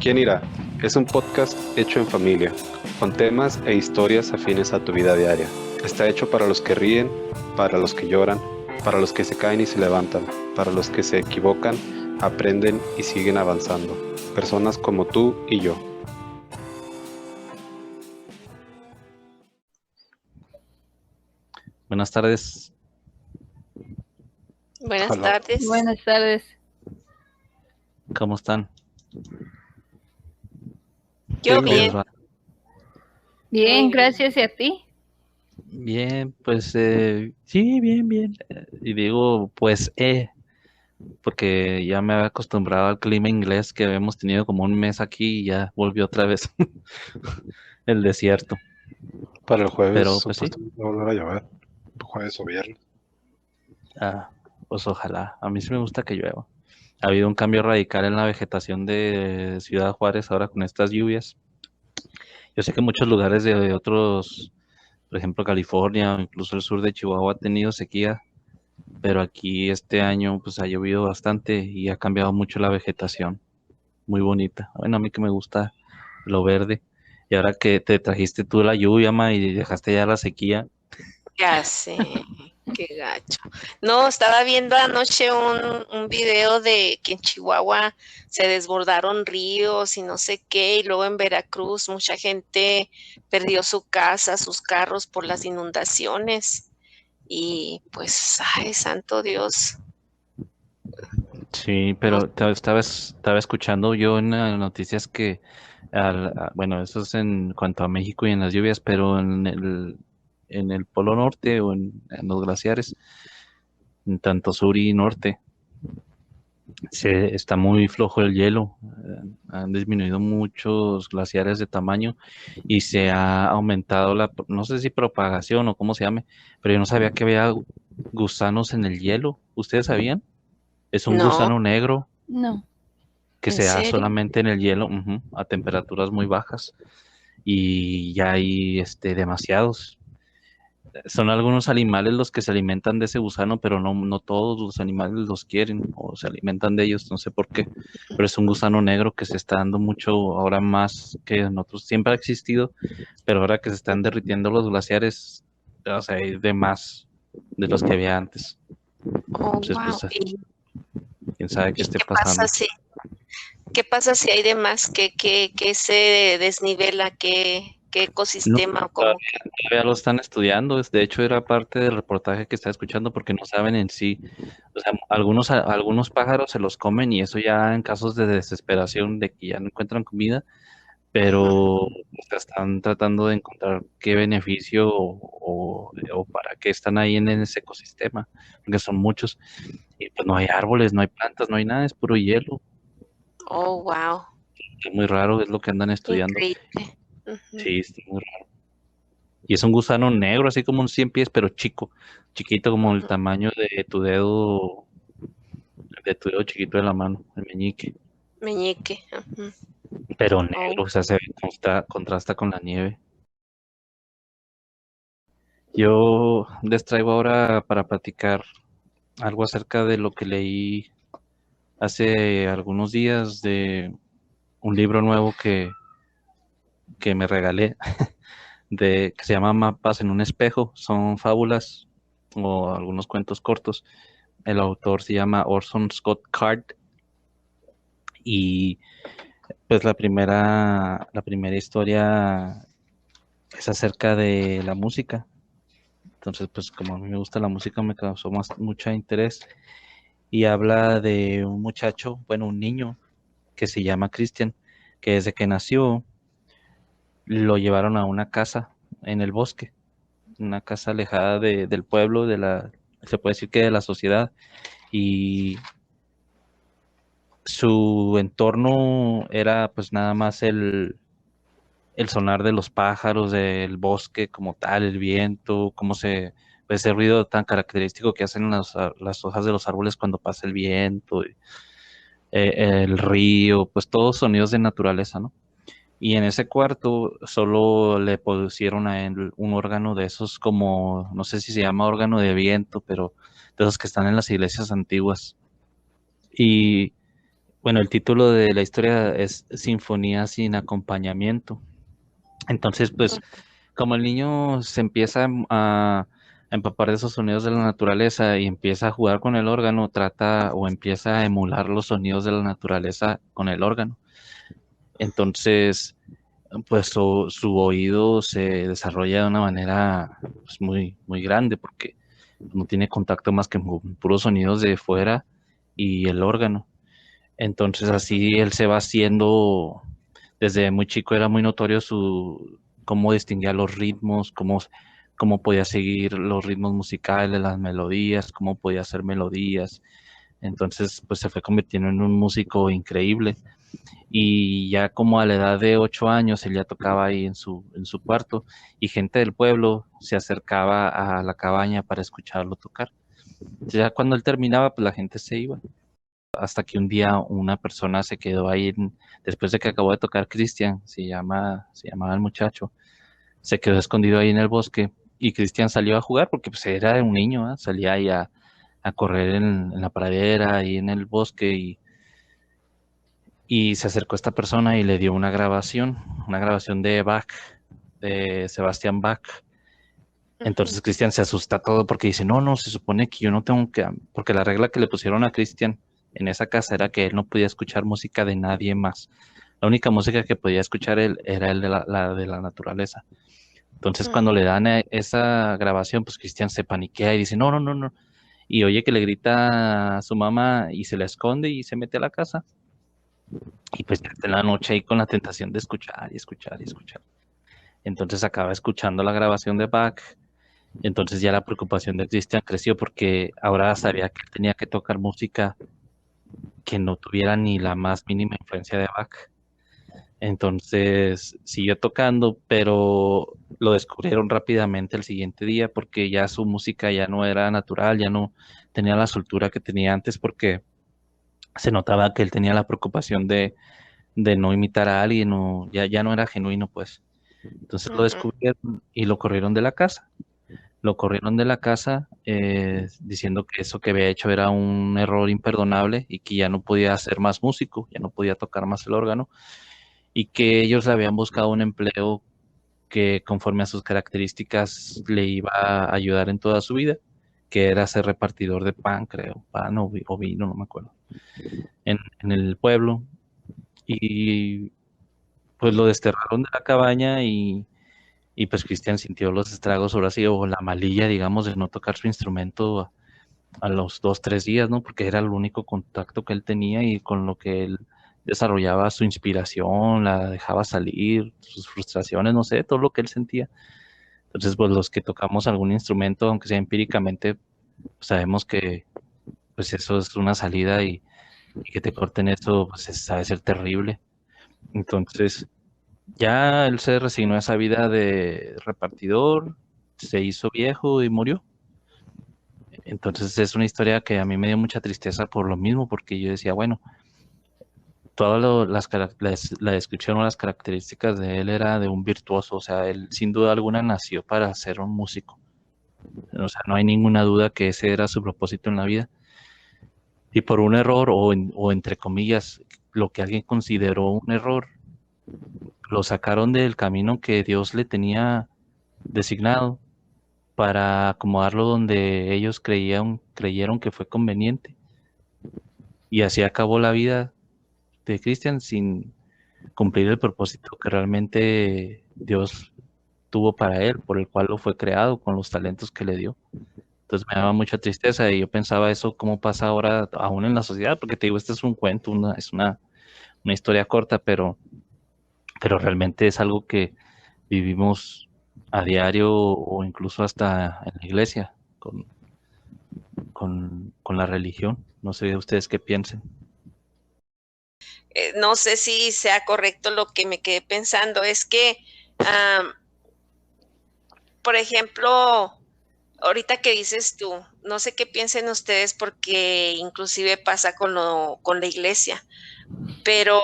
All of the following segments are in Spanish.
¿Quién irá? Es un podcast hecho en familia, con temas e historias afines a tu vida diaria. Está hecho para los que ríen, para los que lloran, para los que se caen y se levantan, para los que se equivocan, aprenden y siguen avanzando. Personas como tú y yo. Buenas tardes. Buenas Hola. tardes. Buenas tardes. ¿Cómo están? Yo ¿Quién bien. ¿Cómo les va? Bien, Muy bien. gracias. ¿Y a ti? Bien, pues sí, bien. Y digo, pues, porque ya me había acostumbrado al clima inglés que habíamos tenido como un mes aquí y ya volvió otra vez el desierto. Para el jueves Pero pues sí, supuestamente va a volver a llover. Jueves o viernes. ah, pues ojalá. A mí sí me gusta que llueva. Ha habido un cambio radical en la vegetación de Ciudad Juárez ahora con estas lluvias. Yo sé que muchos lugares de otros, por ejemplo, California o incluso el sur de Chihuahua ha tenido sequía, pero aquí este año pues ha llovido bastante y ha cambiado mucho la vegetación, muy bonita. Bueno, a mí que me gusta lo verde. Y ahora que te trajiste tú la lluvia, ma, y dejaste ya la sequía, Ya sé, qué gacho. No, estaba viendo anoche un video de que en Chihuahua se desbordaron ríos y no sé qué, y luego en Veracruz mucha gente perdió su casa, sus carros por las inundaciones. Y pues, ay, santo Dios. sí, No, pero estaba escuchando yo en las noticias que, bueno, eso es en cuanto a México y en las lluvias, pero en el Polo Norte o en los glaciares, en tanto sur y norte, está muy flojo el hielo. Han disminuido muchos glaciares de tamaño y se ha aumentado no sé si propagación o cómo se llame, pero yo no sabía que había gusanos en el hielo. ¿Ustedes sabían? Es un no, gusano negro No. que ¿en se da serio? solamente en el hielo, ujú, a temperaturas muy bajas y ya hay demasiados. Son algunos animales los que se alimentan de ese gusano, pero no todos los animales los quieren o se alimentan de ellos, no sé por qué, pero es un gusano negro que se está dando mucho ahora más que en otros. Siempre ha existido, pero ahora que se están derritiendo los glaciares, o sea, hay de más de los que había antes. Oh, Entonces, wow. pues, quién sabe qué ¿Y esté pasando. qué pasa si hay de más? ¿Qué se desnivela? ¿Qué No, ecosistema? ¿O cómo? todavía lo están estudiando. De hecho, era parte del reportaje que estaba escuchando porque no saben en sí. O sea, algunos pájaros se los comen y eso ya en casos de desesperación de que ya no encuentran comida, pero o sea, están tratando de encontrar qué beneficio o para qué están ahí en ese ecosistema, porque son muchos. Y pues no hay árboles, no hay plantas, no hay nada, es puro hielo. Oh, wow, Es muy raro, es lo que andan estudiando. increíble. Ujú. Sí, está muy raro. Y es un gusano negro, así como un 100 pies, pero chiquito como el tamaño de tu dedo chiquito de la mano, el meñique, Meñique. Ujú. pero Oh, negro, o sea, contrasta con la nieve. Yo les traigo ahora para platicar algo acerca de lo que leí hace algunos días de un libro nuevo que me regalé, que se llama Mapas en un espejo. Son fábulas o algunos cuentos cortos. El autor se llama Orson Scott Card y pues la primera historia es acerca de la música. Entonces, pues como a mí me gusta la música, me causó mucho interés y habla de un muchacho, bueno, un niño que se llama Christian, que desde que nació lo llevaron a una casa en el bosque, una casa alejada del pueblo, se puede decir que de la sociedad, y su entorno era pues nada más el sonar de los pájaros, del bosque como tal, el viento, pues, ese ruido tan característico que hacen las hojas de los árboles cuando pasa el viento, el río, pues todos sonidos de naturaleza, ¿no? Y en ese cuarto solo le pusieron a él un órgano de esos como, no sé si se llama órgano de viento, pero de esos que están en las iglesias antiguas. Y Bueno, el título de la historia es Sinfonía sin acompañamiento. Entonces, pues, como el niño se empieza a empapar de esos sonidos de la naturaleza y empieza a jugar con el órgano, trata o empieza a emular los sonidos de la naturaleza con el órgano. Entonces, pues su oído se desarrolla de una manera pues, muy grande porque no tiene contacto más que con puros sonidos de fuera y el órgano. Entonces así él se va haciendo, desde muy chico era muy notorio cómo distinguía los ritmos, cómo podía seguir los ritmos musicales, las melodías, cómo podía hacer melodías. Entonces pues se fue convirtiendo en un músico increíble. Y ya como a la edad de 8 años él ya tocaba ahí en su cuarto y gente del pueblo se acercaba a la cabaña para escucharlo tocar. Ya cuando él terminaba, pues la gente se iba. Hasta que un día una persona se quedó ahí, después de que acabó de tocar Cristian, se llamaba el muchacho, se quedó escondido ahí en el bosque y Cristian salió a jugar porque pues era un niño, ¿eh? Salía ahí a correr en la pradera, ahí en el bosque y se acercó a esta persona y le dio una grabación de Bach, de Sebastián Bach. Entonces Cristian se asusta todo porque dice, no, se supone que yo no tengo que, porque la regla que le pusieron a Cristian en esa casa era que él no podía escuchar música de nadie más. La única música que podía escuchar él era el de la de la naturaleza. Entonces cuando le dan esa grabación, pues Cristian se paniquea y dice, no. Y oye que le grita a su mamá y se la esconde y se mete a la casa. Y pues ya está en la noche ahí con la tentación de escuchar y escuchar y escuchar. Entonces acaba escuchando la grabación de Bach. Entonces ya la preocupación de Cristian creció porque ahora sabía que él tenía que tocar música que no tuviera ni la más mínima influencia de Bach. Entonces siguió tocando, pero lo descubrieron rápidamente el siguiente día porque ya su música ya no era natural, ya no tenía la soltura que tenía antes porque se notaba que él tenía la preocupación de no imitar a alguien o ya no era genuino, pues. Entonces lo descubrieron y lo corrieron de la casa. Lo corrieron de la casa diciendo que eso que había hecho era un error imperdonable y que ya no podía ser más músico, ya no podía tocar más el órgano y que ellos le habían buscado un empleo que conforme a sus características le iba a ayudar en toda su vida, que era ser repartidor de pan, creo, pan o vino, no me acuerdo, en el pueblo. Y pues lo desterraron de la cabaña y pues Cristian sintió los estragos ahora sí, o la malilla, digamos, de no tocar su instrumento a los 2, 3 días, ¿no? Porque era el único contacto que él tenía y con lo que él desarrollaba su inspiración, la dejaba salir, sus frustraciones, no sé, todo lo que él sentía. Entonces, pues los que tocamos algún instrumento, aunque sea empíricamente, pues, sabemos que pues eso es una salida y que te corten eso, pues sabe ser terrible. Entonces, ya él se resignó a esa vida de repartidor, se hizo viejo y murió. Entonces es una historia que a mí me dio mucha tristeza por lo mismo, porque yo decía, bueno, la descripción o las características de él era de un virtuoso, o sea, él sin duda alguna nació para ser un músico. O sea, no hay ninguna duda que ese era su propósito en la vida. Y por un error, o entre comillas, lo que alguien consideró un error, lo sacaron del camino que Dios le tenía designado para acomodarlo donde ellos creyeron que fue conveniente. Y así acabó la vida de Cristian sin cumplir el propósito que realmente Dios tuvo para él, por el cual lo fue creado, con los talentos que le dio. Entonces me daba mucha tristeza y yo pensaba eso, cómo pasa ahora aún en la sociedad, porque te digo, este es un cuento, es una historia corta, pero realmente es algo que vivimos a diario o incluso hasta en la iglesia con la religión. No sé ustedes qué piensen. No sé si sea correcto lo que me quedé pensando, es que, por ejemplo, ahorita que dices tú, no sé qué piensen ustedes porque inclusive pasa con la iglesia, pero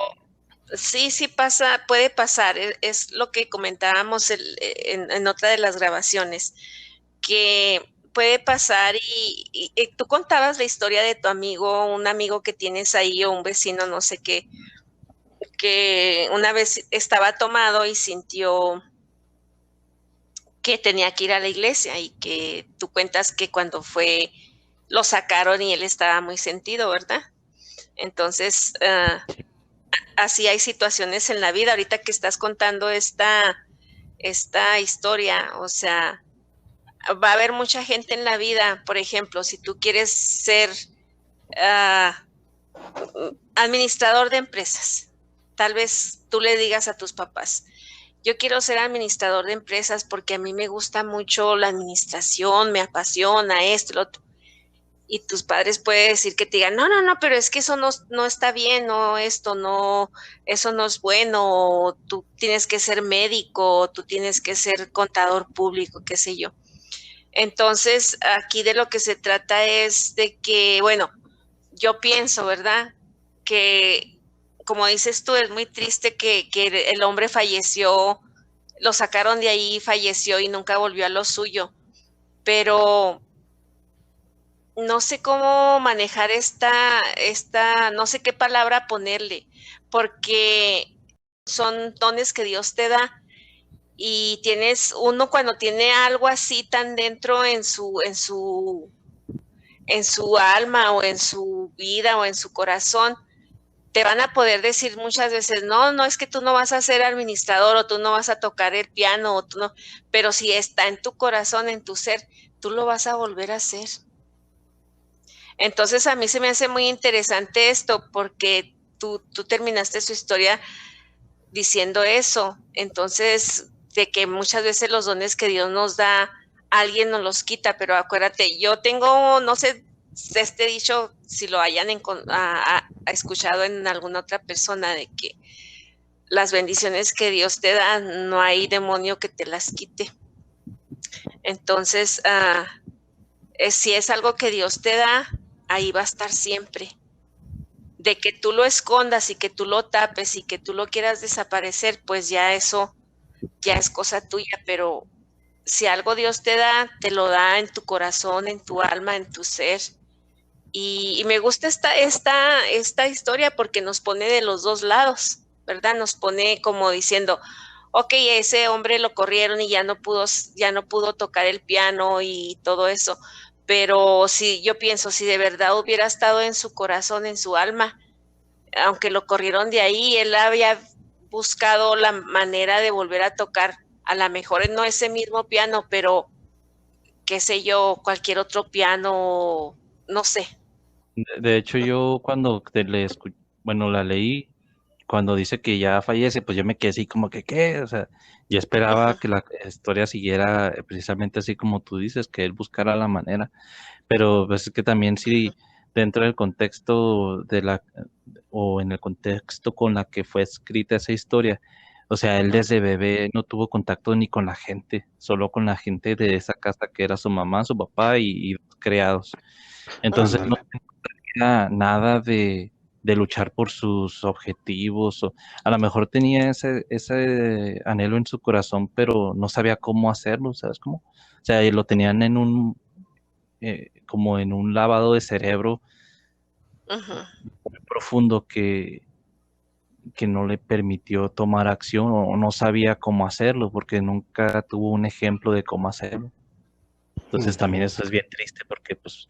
sí pasa, puede pasar, es lo que comentábamos en otra de las grabaciones, que puede pasar y tú contabas la historia de tu amigo, un amigo que tienes ahí o un vecino, no sé qué, que una vez estaba tomado y sintió que tenía que ir a la iglesia y que tú cuentas que cuando fue lo sacaron y él estaba muy sentido, ¿verdad? Entonces, así hay situaciones en la vida. Ahorita que estás contando esta historia, o sea, va a haber mucha gente en la vida, por ejemplo, si tú quieres ser administrador de empresas, tal vez tú le digas a tus papás, yo quiero ser administrador de empresas porque a mí me gusta mucho la administración, me apasiona esto, lo otro. Y tus padres pueden decir que te digan, no, no, no, pero es que eso no está bien, no, esto no, eso no es bueno, tú tienes que ser médico, tú tienes que ser contador público, qué sé yo. Entonces, aquí de lo que se trata es de que, bueno, yo pienso, ¿verdad? Que, como dices tú, es muy triste que el hombre falleció, lo sacaron de ahí, falleció y nunca volvió a lo suyo, pero no sé cómo manejar no sé qué palabra ponerle, porque son dones que Dios te da y uno cuando tiene algo así tan dentro en su alma o en su vida o en su corazón, te van a poder decir muchas veces, no, no es que tú no vas a ser administrador o tú no vas a tocar el piano o tú no, pero si está en tu corazón, en tu ser, tú lo vas a volver a hacer. Entonces a mí se me hace muy interesante esto porque tú terminaste su historia diciendo eso. Entonces, de que muchas veces los dones que Dios nos da, alguien nos los quita, pero acuérdate, yo tengo, no sé, este dicho, si lo hayan escuchado en alguna otra persona, de que las bendiciones que Dios te da, no hay demonio que te las quite. Entonces, si es algo que Dios te da, ahí va a estar siempre. De que tú lo escondas y que tú lo tapes y que tú lo quieras desaparecer, pues ya eso ya es cosa tuya, pero si algo Dios te lo da en tu corazón, en tu alma, en tu ser. Y me gusta esta historia porque nos pone de los dos lados, ¿verdad? Nos pone como diciendo, ok, ese hombre lo corrieron y ya no pudo tocar el piano y todo eso. Pero si yo pienso, si de verdad hubiera estado en su corazón, en su alma, aunque lo corrieron de ahí, él había buscado la manera de volver a tocar, a lo mejor no ese mismo piano, pero qué sé yo, cualquier otro piano, no sé. De hecho, yo cuando bueno, la leí, cuando dice que ya fallece, pues yo me quedé así como que, ¿qué? O sea, yo esperaba Uh-huh. que la historia siguiera precisamente así como tú dices, que él buscara la manera, pero pues es que también sí, dentro del contexto o en el contexto con la que fue escrita esa historia, o sea, él desde bebé no tuvo contacto ni con la gente, solo con la gente de esa casa que era su mamá, su papá y los criados. Entonces no Ándale. tenía nada de luchar por sus objetivos, o a lo mejor tenía ese anhelo en su corazón, pero no sabía cómo hacerlo, ¿sabes cómo? O sea, y lo tenían como en un lavado de cerebro Uh-huh. muy profundo que no le permitió tomar acción o no sabía cómo hacerlo porque nunca tuvo un ejemplo de cómo hacerlo. Entonces también Ujú. eso es bien triste porque pues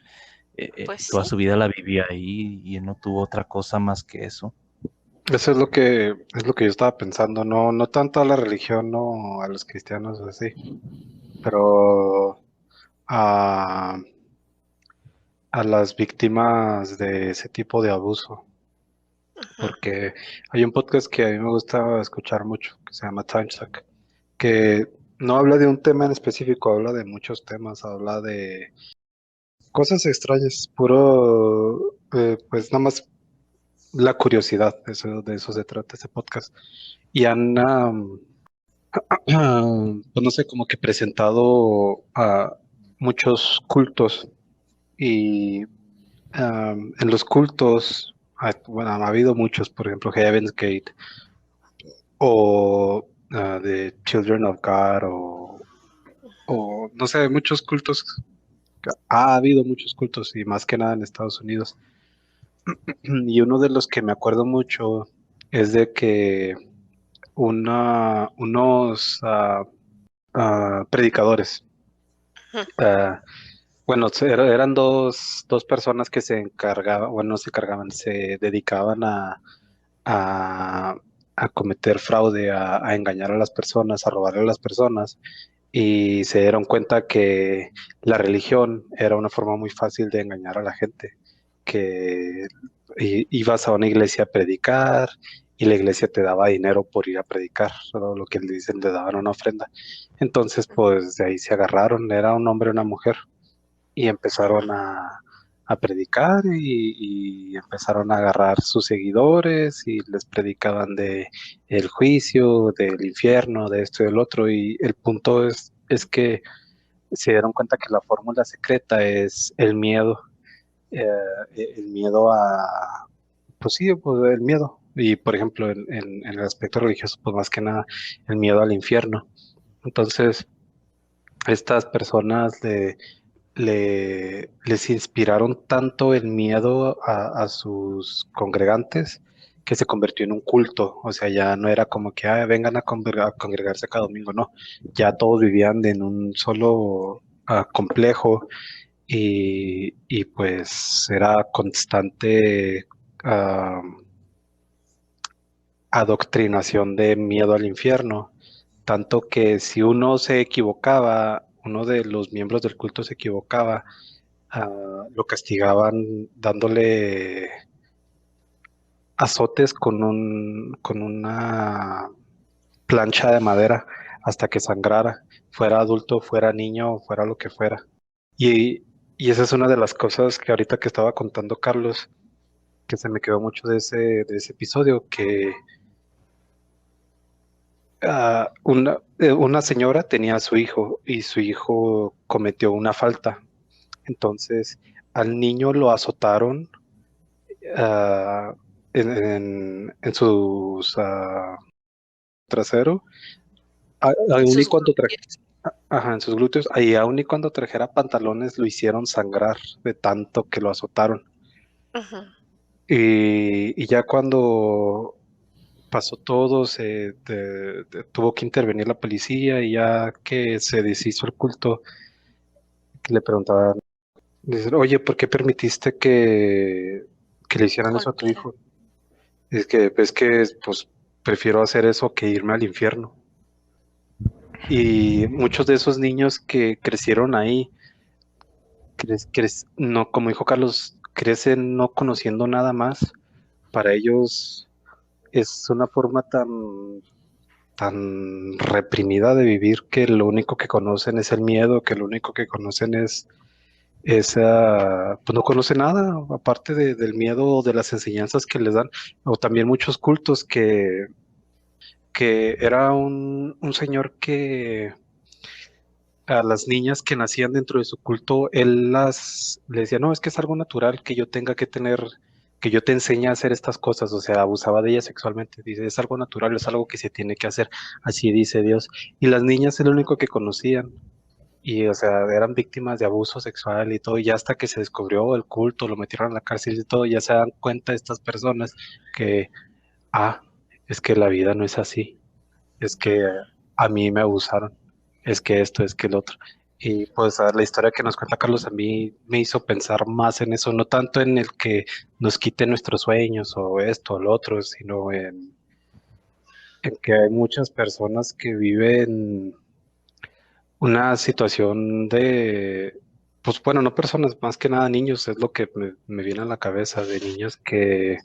Pues toda sí. su vida la vivía ahí y él no tuvo otra cosa más que eso. Eso es lo que yo estaba pensando, no, no tanto a la religión, no a los cristianos así, pero a, a las víctimas de ese tipo de abuso, Uh-huh. porque hay un podcast que a mí me gusta escuchar mucho, que se llama Time Suck, que no habla de un tema en específico, habla de muchos temas, habla de cosas extrañas, puro, pues nada más la curiosidad, de eso se trata ese podcast. Y han, pues no sé, como que presentado a muchos cultos y en los cultos, bueno, ha habido muchos, por ejemplo, Heaven's Gate o The Children of God o no sé, muchos cultos Ha habido muchos cultos y más que nada en Estados Unidos. Y uno de los que me acuerdo mucho es de que unos predicadores, Ujú. ah, bueno, eran dos personas que se encargaban, bueno, no se encargaban, se dedicaban a, a cometer fraude, a engañar a las personas, a robarle a las personas, y se dieron cuenta que la religión era una forma muy fácil de engañar a la gente, que ibas a una iglesia a predicar y la iglesia te daba dinero por ir a predicar, solo lo que le dicen, le daban una ofrenda. Entonces, pues de ahí se agarraron, era un hombre y una mujer y empezaron a predicar y empezaron a agarrar sus seguidores y les predicaban de el juicio, del infierno, de esto y del otro. Y el punto es que se dieron cuenta que la fórmula secreta es eh, el miedo pues sí, pues el miedo. Y por ejemplo, en el aspecto religioso, pues más que nada, el miedo al infierno. Entonces, estas personas les inspiraron tanto el miedo a sus congregantes que se convirtió en un culto. O sea, ya no era como que vengan a congregarse cada domingo, no. Ya todos vivían en un solo complejo y pues era constante ah, adoctrinación de miedo al infierno. Tanto que si uno se equivocaba, uno de los miembros del culto se equivocaba, lo castigaban dándole azotes con una plancha de madera hasta que sangrara, fuera adulto, fuera niño, fuera lo que fuera. Y, y esa es una de las cosas que ahorita que estaba contando Carlos, que se me quedó mucho de ese episodio, que una señora tenía a su hijo y su hijo cometió una falta. Entonces al niño lo azotaron ah, en sus trasero, aun y Sus cuando glúteos. ajá, en sus glúteos, y aun y cuando trajera pantalones lo hicieron sangrar de tanto que lo azotaron. Ujú. Y ya cuando pasó todo, tuvo que intervenir la policía y ya que se deshizo el culto, que le preguntaban, dicen, oye, ¿por qué permitiste que le hicieran eso a tu Golpearon. hijo? Es que pues prefiero hacer eso que irme al infierno. Y muchos de esos niños que crecieron ahí, no, como dijo Carlos, crecen no conociendo nada más. Para ellos es una forma tan reprimida de vivir que lo único que conocen es el miedo, que lo único que conocen pues no conoce nada, aparte del miedo o de las enseñanzas que les dan, o también muchos cultos que era un señor que a las niñas que nacían dentro de su culto, le decía, no, es que es algo natural que yo tenga que tener, que yo te enseñe a hacer estas cosas, o sea, abusaba de ellas sexualmente, dice, es algo natural, es algo que se tiene que hacer, así dice Dios, y las niñas es lo único que conocían, y o sea, eran víctimas de abuso sexual y todo, y ya hasta que se descubrió el culto, lo metieron a la cárcel y todo, ya se dan cuenta estas personas que, ah, es que la vida no es así, es que a mí me abusaron, es que esto, es que el otro. Y pues la historia que nos cuenta Carlos a mí me hizo pensar más en eso, no tanto en el que nos quite nuestros sueños o esto o lo otro, sino en que hay muchas personas que viven una situación pues bueno, no personas, más que nada niños, es lo que me viene a la cabeza, de niños que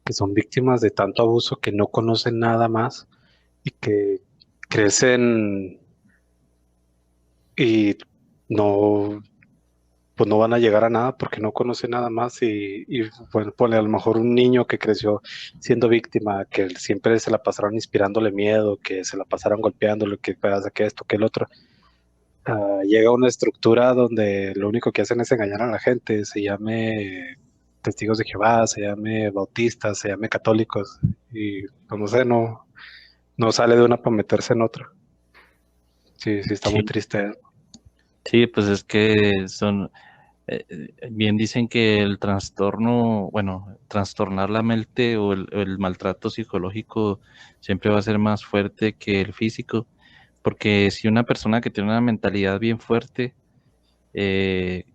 son víctimas de tanto abuso que no conocen nada más y que crecen y no, pues no van a llegar a nada porque no conocen nada más y bueno, ponle a lo mejor un niño que creció siendo víctima, que siempre se la pasaron inspirándole miedo, que se la pasaron golpeándolo, que pasa que esto, que el otro. Llega a una estructura donde lo único que hacen es engañar a la gente, se llame testigos de Jehová, se llame bautistas, se llame católicos y pues no sé, no sale de una para meterse en otra. Sí, sí, está muy Sí, triste. Sí, pues es que bien dicen que el trastorno, bueno, trastornar la mente o el maltrato psicológico siempre va a ser más fuerte que el físico, porque si una persona que tiene una mentalidad bien fuerte,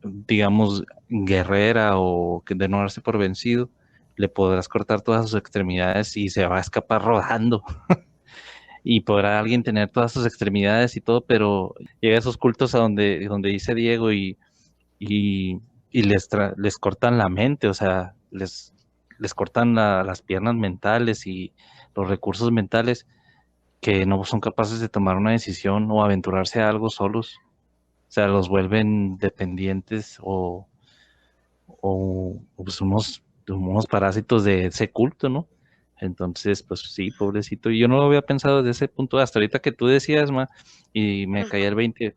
digamos, guerrera o que de no darse por vencido, le podrás cortar todas sus extremidades y se va a escapar rodando. Y podrá alguien tener todas sus extremidades y todo, pero llega a esos cultos a donde dice Diego y, y les cortan la mente, o sea, les cortan las piernas mentales y los recursos mentales que no son capaces de tomar una decisión o aventurarse a algo solos. O sea, los vuelven dependientes o pues unos parásitos de ese culto, ¿no? Entonces, pues sí, pobrecito. Y yo no lo había pensado desde ese punto, hasta ahorita que tú decías, y me caía el 20,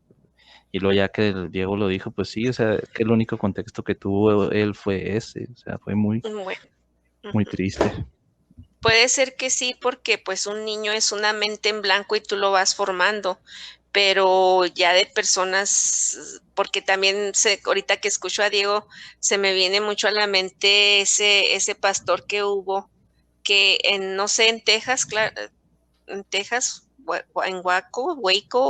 y luego ya que el Diego lo dijo, pues sí, o sea, que el único contexto que tuvo él fue ese, o sea, fue muy, Bueno, muy ujú. triste. Puede ser que sí, porque pues un niño es una mente en blanco y tú lo vas formando, pero ya de personas, porque también ahorita que escucho a Diego, se me viene mucho a la mente ese pastor que hubo, que no sé, en Texas, en Texas, en Waco,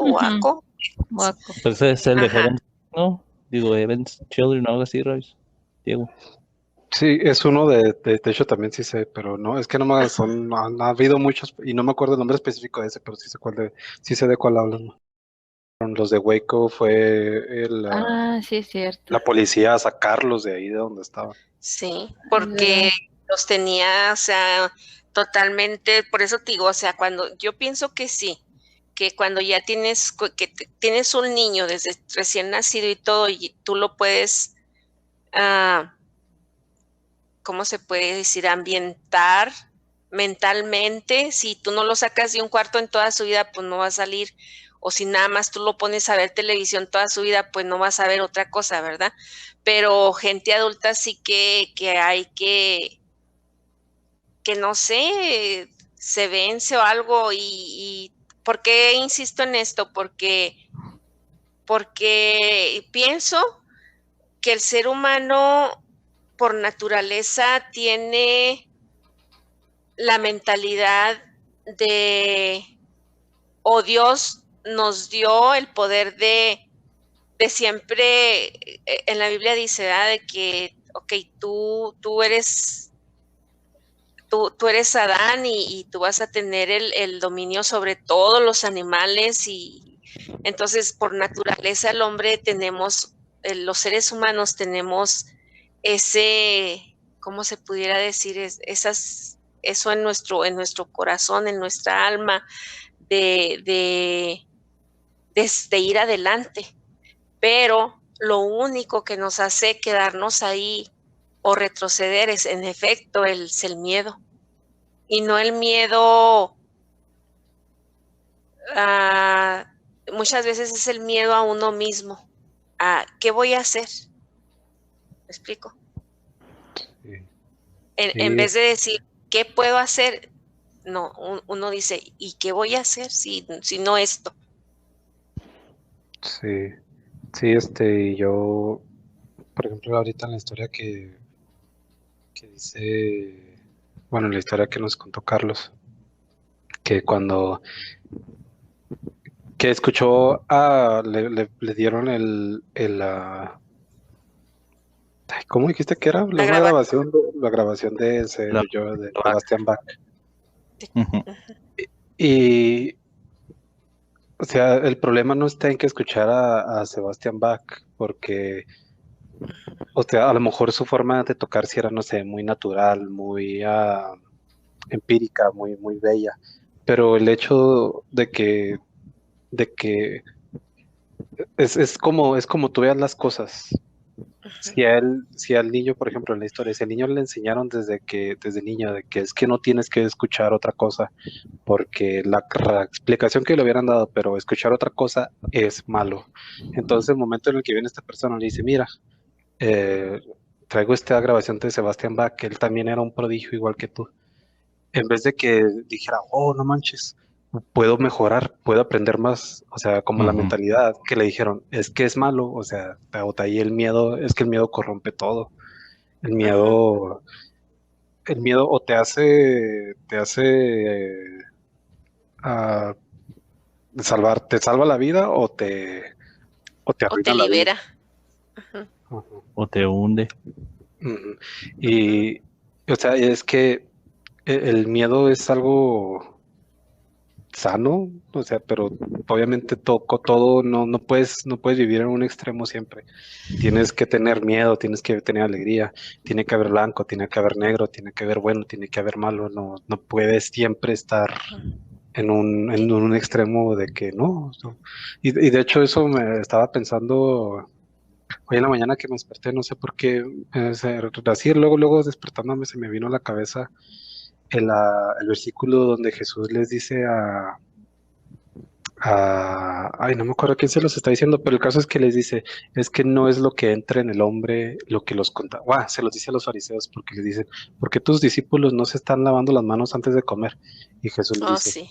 Ujú, Waco, guaco. Pues es el de ajá, Heaven, ¿no? Digo, Heaven's Children, algo así, Royce. Diego. Sí, es uno de hecho también sí sé, pero no, es que no me ajá. son, ha habido muchos y no me acuerdo el nombre específico de ese, pero sí sé de cuál hablan. Los de Waco fue Ah, sí, es cierto. la policía a sacarlos de ahí de donde estaban. Sí, Es porque verdad. los tenía, o sea, totalmente, por eso te digo, o sea, cuando yo pienso que sí, que cuando ya tienes un niño desde recién nacido y todo, y tú lo puedes, ah, ¿cómo se puede decir? Ambientar mentalmente, si tú no lo sacas de un cuarto en toda su vida, pues no va a salir, o si nada más tú lo pones a ver televisión toda su vida, pues no vas a ver otra cosa, ¿verdad? Pero gente adulta sí que hay que no sé, se vence o algo y ¿por qué insisto en esto? Porque pienso que el ser humano por naturaleza tiene la mentalidad de, o Dios nos dio el poder de siempre, en la Biblia dice, ¿verdad? De que, ok, tú eres tú eres Adán y tú vas a tener el dominio sobre todos los animales y entonces por naturaleza el hombre tenemos, los seres humanos tenemos ese, ¿cómo se pudiera decir? Eso en nuestro corazón, en nuestra alma, de, de, de ir adelante. Pero lo único que nos hace quedarnos ahí o retroceder es en efecto el miedo y no el miedo, a, muchas veces es el miedo a uno mismo, a qué voy a hacer, ¿me explico? Sí, En sí, vez de decir, ¿qué puedo hacer? No, uno dice, ¿y qué voy a hacer si no esto? sí, sí, y yo, por ejemplo, ahorita en la historia que dice, bueno, en la historia que nos contó Carlos, que cuando, que escuchó, le dieron ay, ¿cómo dijiste que era? La Una grabación. grabación, la grabación de ese, La- de Sebastián Bach. Ujú. Y, o sea, el problema no está en que escuchara a Sebastián Bach, porque, o sea, a lo mejor su forma de tocar sí era, no sé, muy natural, muy empírica, muy bella, pero el hecho de que es como tú veas las cosas. Si al niño, por ejemplo, en la historia, si al niño le enseñaron desde niño, de que es que no tienes que escuchar otra cosa, porque la explicación que le hubieran dado, pero escuchar otra cosa es malo. Entonces, el momento en el que viene esta persona le dice, mira, eh, traigo esta grabación de Sebastián Bach, que él también era un prodigio igual que tú. En vez de que dijera, oh, no manches, puedo mejorar, puedo aprender más, o sea, como la Ujú. mentalidad que le dijeron, es que es malo, o sea, de ahí el miedo, es que el miedo corrompe todo, el Ujú. miedo, el miedo o te hace ah, te salva la vida o te O te arruina la vida. libera. Ujú, Ujú, O te hunde. ujú. ujú. Y, o sea, es que el miedo es algo sano, o sea, pero obviamente todo no puedes vivir en un extremo siempre. Tienes que tener miedo, tienes que tener alegría, tiene que haber blanco, tiene que haber negro, tiene que haber bueno, tiene que haber malo, no puedes siempre estar en un extremo de que no. Y de hecho eso me estaba pensando hoy en la mañana que me desperté, no sé por qué, así luego despertándome se me vino a la cabeza el versículo donde Jesús les dice ay, no me acuerdo quién se los está diciendo, pero el caso es que les dice, es que no es lo que entra en el hombre lo que los conta. Se los dice a los fariseos porque les dicen, ¿por qué tus discípulos no se están lavando las manos antes de comer? Y Jesús les Oh, dice, sí.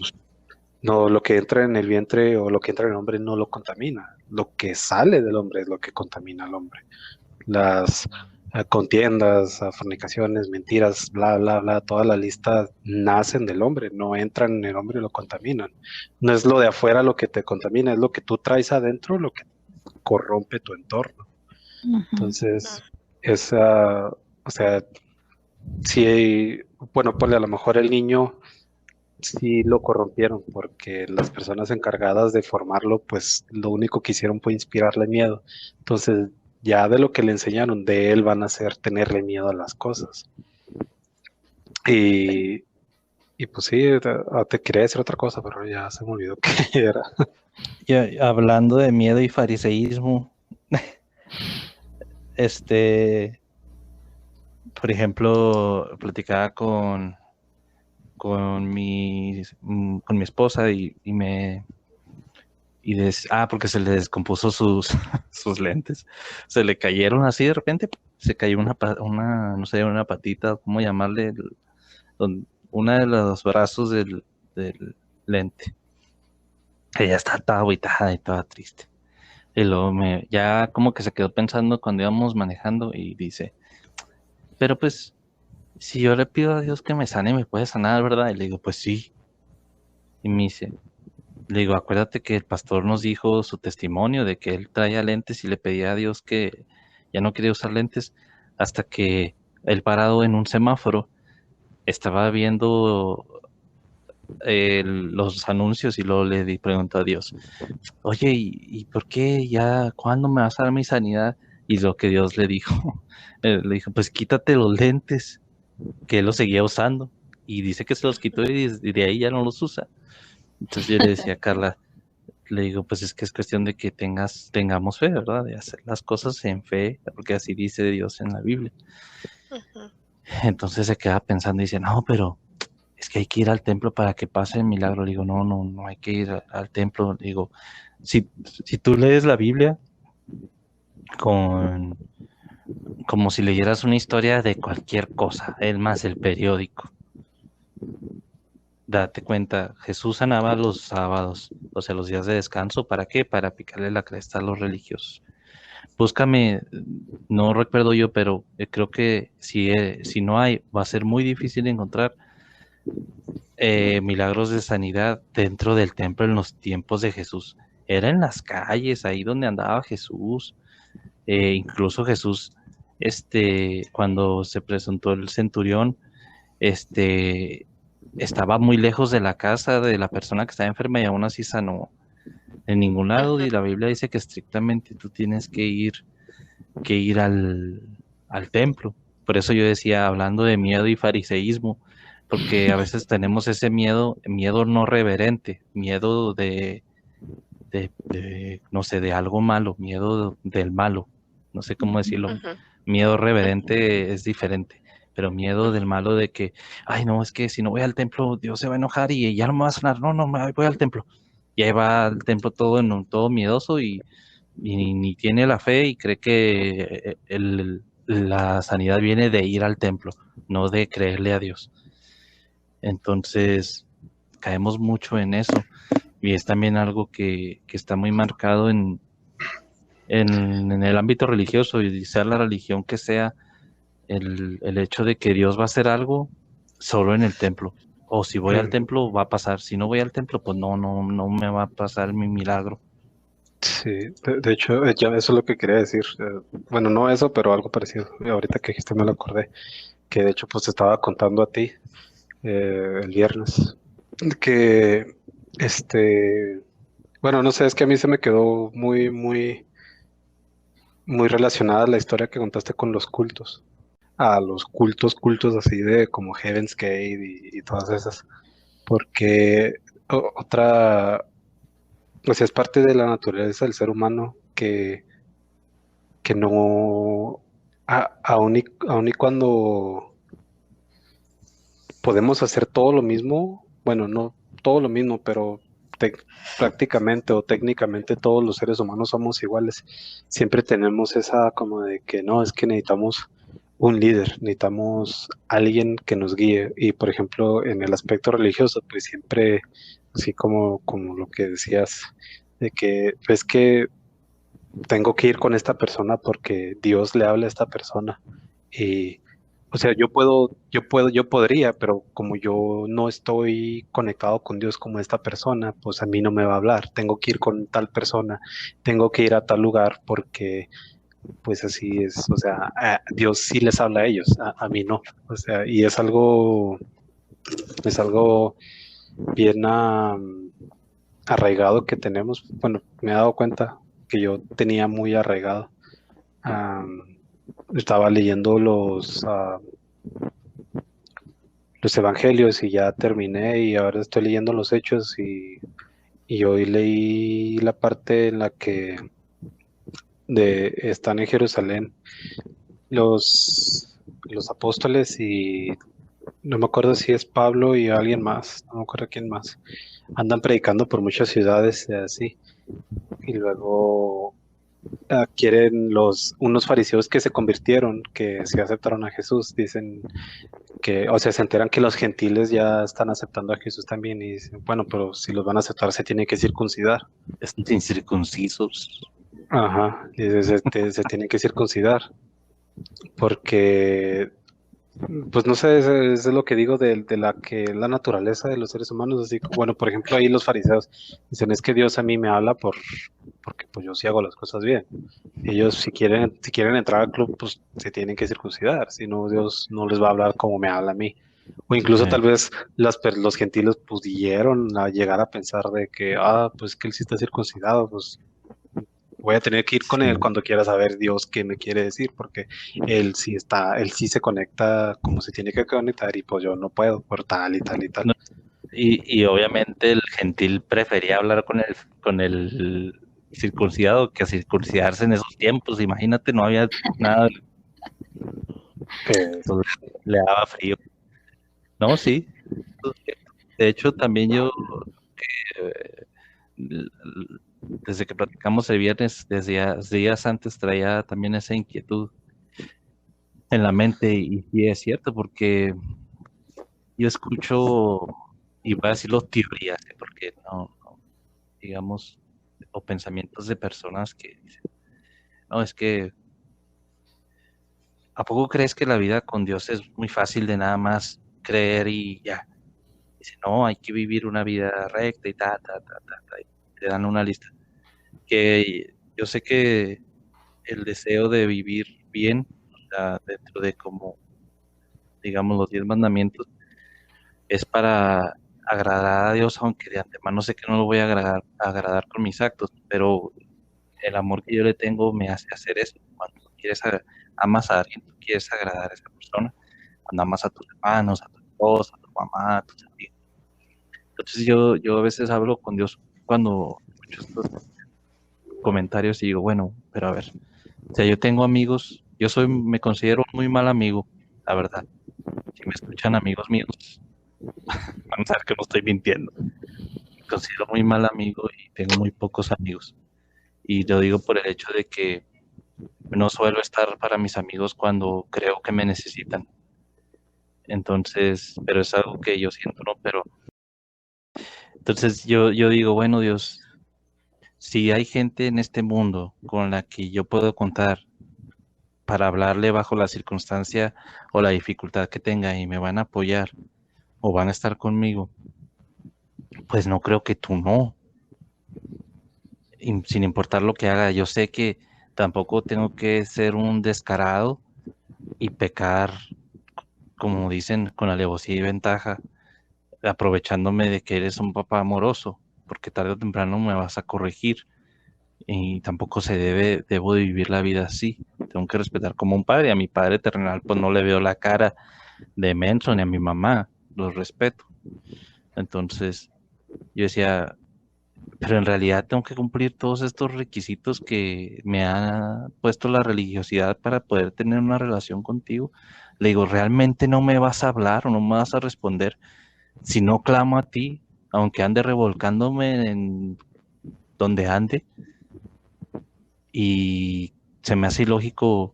no, lo que entra en el vientre o lo que entra en el hombre no lo contamina, lo que sale del hombre es lo que contamina al hombre. Las contiendas, fornicaciones, mentiras, bla, bla, bla, toda la lista nacen del hombre, no entran en el hombre y lo contaminan. No es lo de afuera lo que te contamina, es lo que tú traes adentro lo que corrompe tu entorno. Ujú. Entonces, o sea, sí, bueno, pues a lo mejor el niño sí lo corrompieron porque las personas encargadas de formarlo, pues lo único que hicieron fue inspirarle miedo. Entonces, ya de lo que le enseñaron de él van a hacer tenerle miedo a las cosas. Y, y pues sí, te quería decir otra cosa, pero ya se me olvidó qué era. Y hablando de miedo y fariseísmo, por ejemplo, platicaba con mi esposa porque se le descompuso sus lentes. Se le cayeron así de repente, se cayó no sé, una patita, ¿cómo llamarle? Una de los brazos del lente. Ella estaba agitada y estaba triste. Y luego ya como que se quedó pensando cuando íbamos manejando y dice, pero pues, si yo le pido a Dios que me sane, me puede sanar, ¿verdad? Y le digo, pues sí. Y me dice, le digo, acuérdate que el pastor nos dijo su testimonio de que él traía lentes y le pedía a Dios que ya no quería usar lentes hasta que él parado en un semáforo estaba viendo los anuncios y luego preguntó a Dios, oye, ¿y por qué ya, cuándo me vas a dar mi sanidad? Y lo que Dios le dijo, le dijo, pues quítate los lentes, que él los seguía usando. Y dice que se los quitó y de ahí ya no los usa. Entonces yo le decía a Carla, le digo, pues es que es cuestión de que tengamos fe, ¿verdad? De hacer las cosas en fe, porque así dice Dios en la Biblia. Ujú. Entonces se queda pensando y dice, no, pero es que hay que ir al templo para que pase el milagro. Le digo, no hay que ir al templo. Le digo, si tú lees la Biblia con, como si leyeras una historia de cualquier cosa, es más el periódico. Date cuenta, Jesús sanaba los sábados, o sea, los días de descanso. ¿Para qué? Para picarle la cresta a los religiosos. Búscame, no recuerdo yo, pero creo que si no hay, va a ser muy difícil encontrar milagros de sanidad dentro del templo en los tiempos de Jesús. Era en las calles, ahí donde andaba Jesús. Incluso Jesús, cuando se presentó el centurión, este, estaba muy lejos de la casa de la persona que estaba enferma y aún así sanó. En ningún lado, Ujú. y la Biblia dice que estrictamente tú tienes que ir al templo. Por eso yo decía, hablando de miedo y fariseísmo, porque a veces tenemos ese miedo no reverente, miedo no sé, de algo malo, miedo del malo, no sé cómo decirlo. Ujú. Miedo Ujú. reverente es diferente, pero miedo del malo de que, ay, no, es que si no voy al templo, Dios se va a enojar y ya no me va a sanar. No, voy al templo. Y ahí va al templo todo miedoso y ni tiene la fe y cree que la sanidad viene de ir al templo, no de creerle a Dios. Entonces, caemos mucho en eso. Y es también algo que está muy marcado en el ámbito religioso, y sea la religión que sea, el hecho de que Dios va a hacer algo solo en el templo. O si voy al templo va a pasar, si no voy al templo, pues no me va a pasar mi milagro. Sí, de hecho, ya eso es lo que quería decir. Bueno, no eso, pero algo parecido. Ahorita que dijiste me lo acordé, que de hecho pues te estaba contando a ti el viernes, que bueno, no sé, es que a mí se me quedó muy relacionada la historia que contaste con los cultos, a los cultos así de como Heaven's Gate y todas esas, porque otra, o sea, es parte de la naturaleza del ser humano que no, aun y cuando podemos hacer todo lo mismo, bueno, no todo lo mismo, pero prácticamente o técnicamente todos los seres humanos somos iguales. Siempre tenemos esa como de que no, es que necesitamos un líder, necesitamos alguien que nos guíe. Y por ejemplo, en el aspecto religioso, pues siempre, así como lo que decías, de que es que tengo que ir con esta persona porque Dios le habla a esta persona. Y, o sea, yo podría, pero como yo no estoy conectado con Dios como esta persona, pues a mí no me va a hablar. Tengo que ir con tal persona, tengo que ir a tal lugar porque, pues así es. O sea, Dios sí les habla a ellos, a mí no. O sea, y es algo bien arraigado que tenemos. Bueno, me he dado cuenta que yo tenía muy arraigado. Am, Estaba leyendo los evangelios y ya terminé y ahora estoy leyendo los hechos y hoy leí la parte en la que están en Jerusalén los apóstoles y no me acuerdo si es Pablo y alguien más, no me acuerdo quién más. Andan predicando por muchas ciudades así y luego quieren unos fariseos que se convirtieron, que se aceptaron a Jesús, dicen que, o sea, se enteran que los gentiles ya están aceptando a Jesús también y dicen, bueno, pero si los van a aceptar se tienen que circuncidar. Están incircuncisos. Ajá, y se tienen que circuncidar porque, pues no sé, es lo que digo de la naturaleza de los seres humanos, así, bueno, por ejemplo, ahí los fariseos dicen, es que Dios a mí me habla porque pues yo sí hago las cosas bien. Ellos si quieren entrar al club, pues se tienen que circuncidar, si no Dios no les va a hablar como me habla a mí. O incluso tal vez los gentiles pudieron llegar a pensar de que, pues que él sí está circuncidado, pues voy a tener que ir con él cuando quiera saber Dios qué me quiere decir, porque él sí se conecta como se tiene que conectar y pues yo no puedo por tal y tal y tal. No, y obviamente el gentil prefería hablar con el circuncidado que circuncidarse en esos tiempos. Imagínate, no había nada, le daba frío. No, sí. De hecho, también yo, eh, desde que platicamos el viernes, desde días antes traía también esa inquietud en la mente, y sí es cierto, porque yo escucho, y voy a decirlo teorías, porque digamos, o pensamientos de personas que dicen, no, es que, ¿a poco crees que la vida con Dios es muy fácil de nada más creer y ya? Dice, no, hay que vivir una vida recta y y te dan una lista. Que yo sé que el deseo de vivir bien, o sea, dentro de como, digamos, los 10 mandamientos, es para agradar a Dios, aunque de antemano sé que no lo voy a agradar con mis actos, pero el amor que yo le tengo me hace hacer eso. Cuando amas a alguien, tú quieres agradar a esa persona. Cuando amas a tus hermanos, a tu esposa, a tu mamá, a tus amigos. Entonces yo a veces hablo con Dios cuando escucho estos comentarios y digo, bueno, pero a ver, o sea, yo tengo amigos, me considero un muy mal amigo, la verdad. Si me escuchan amigos míos, van a saber que no estoy mintiendo. Me considero muy mal amigo y tengo muy pocos amigos. Y lo digo por el hecho de que no suelo estar para mis amigos cuando creo que me necesitan. Entonces, pero es algo que yo siento, ¿no? Pero Entonces yo digo, bueno, Dios, si hay gente en este mundo con la que yo puedo contar para hablarle bajo la circunstancia o la dificultad que tenga y me van a apoyar o van a estar conmigo, pues no creo que tú no, sin importar lo que haga. Yo sé que tampoco tengo que ser un descarado y pecar, como dicen, con alevosía y ventaja, aprovechándome de que eres un papá amoroso, porque tarde o temprano me vas a corregir y tampoco debo de vivir la vida así. Tengo que respetar como un padre. A mi padre terrenal, pues no le veo la cara de menso ni a mi mamá, los respeto. Entonces, yo decía, pero en realidad tengo que cumplir todos estos requisitos que me ha puesto la religiosidad para poder tener una relación contigo. Le digo, ¿realmente no me vas a hablar o no me vas a responder si no clamo a ti, aunque ande revolcándome en donde ande? Y se me hace ilógico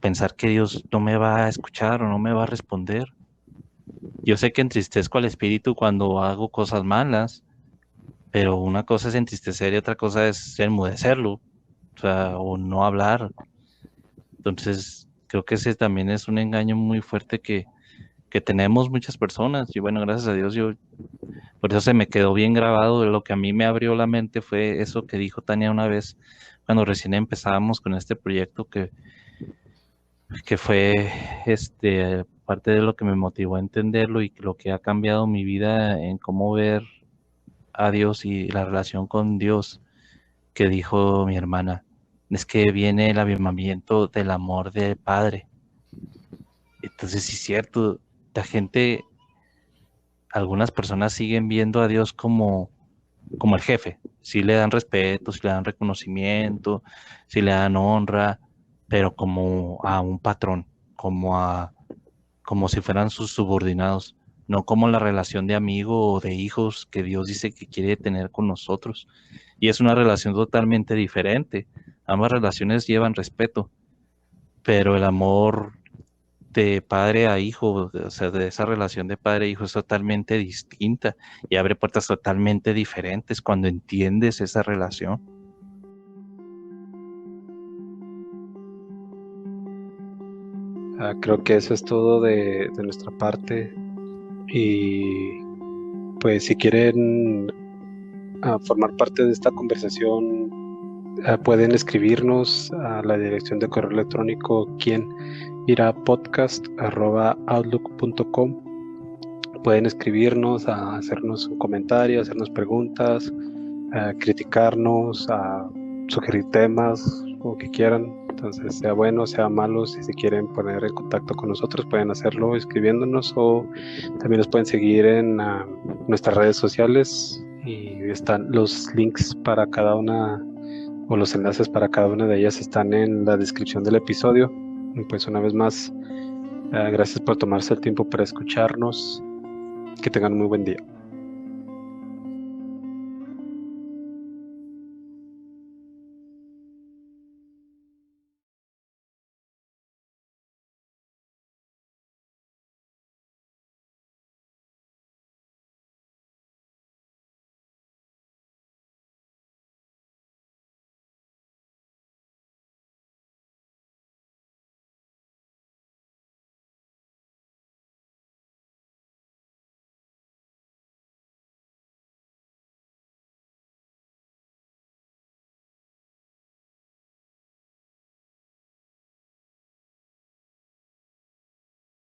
pensar que Dios no me va a escuchar o no me va a responder. Yo sé que entristezco al espíritu cuando hago cosas malas, pero una cosa es entristecer y otra cosa es enmudecerlo, o sea, o no hablar. Entonces, creo que ese también es un engaño muy fuerte que tenemos muchas personas. Y bueno, gracias a Dios, por eso se me quedó bien grabado. Lo que a mí me abrió la mente fue eso que dijo Tania una vez cuando recién empezábamos con este proyecto, que fue parte de lo que me motivó a entenderlo y lo que ha cambiado mi vida en cómo ver a Dios y la relación con Dios, que dijo mi hermana, es que viene el avivamiento del amor del Padre. Entonces sí es cierto, la gente, algunas personas siguen viendo a Dios como el jefe, sí le dan respeto, sí le dan reconocimiento, sí le dan honra, pero como a un patrón, como si fueran sus subordinados, no como la relación de amigo o de hijos que Dios dice que quiere tener con nosotros. Y es una relación totalmente diferente. Ambas relaciones llevan respeto, pero el amor de padre a hijo, o sea, de esa relación de padre a hijo es totalmente distinta y abre puertas totalmente diferentes cuando entiendes esa relación. Creo que eso es todo de nuestra parte. Y pues si quieren formar parte de esta conversación, pueden escribirnos a la dirección de correo electrónico quienirapodcast@outlook.com. Pueden escribirnos, a hacernos un comentario, hacernos preguntas, a criticarnos, a sugerir temas o que quieran. Entonces, sea bueno, sea malo, si se quieren poner en contacto con nosotros, pueden hacerlo escribiéndonos, o también nos pueden seguir en nuestras redes sociales, y están los links para cada una, o los enlaces para cada una de ellas están en la descripción del episodio. Y pues una vez más, gracias por tomarse el tiempo para escucharnos. Que tengan un muy buen día.